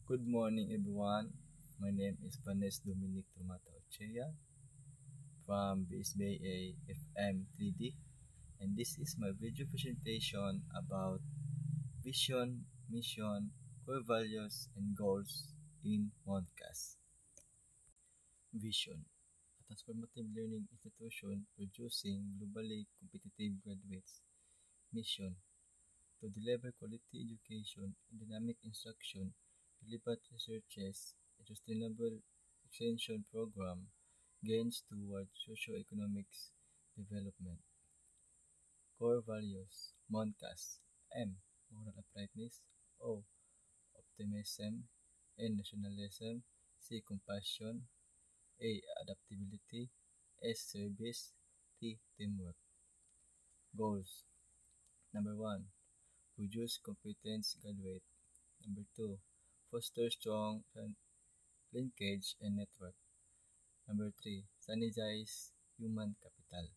Good morning, everyone. My name is Vanes Dominic Tomata Ochea from BSBA FM 3D, and this is my video presentation about vision, mission, core values, and goals in Moncas. Vision: a transformative learning institution producing globally competitive graduates. Mission: to deliver quality education and dynamic instruction, relevant researches, a sustainable extension program gains toward socio-economic development. Core values: MONCAS. M. Moral uprightness. O. Optimism. N. Nationalism. C. Compassion. A. Adaptability. S. Service. T. Teamwork. Goals: Number 1. Produce competent graduate. Number 2. Foster strong linkage and network. Number 3. Sanitize human capital.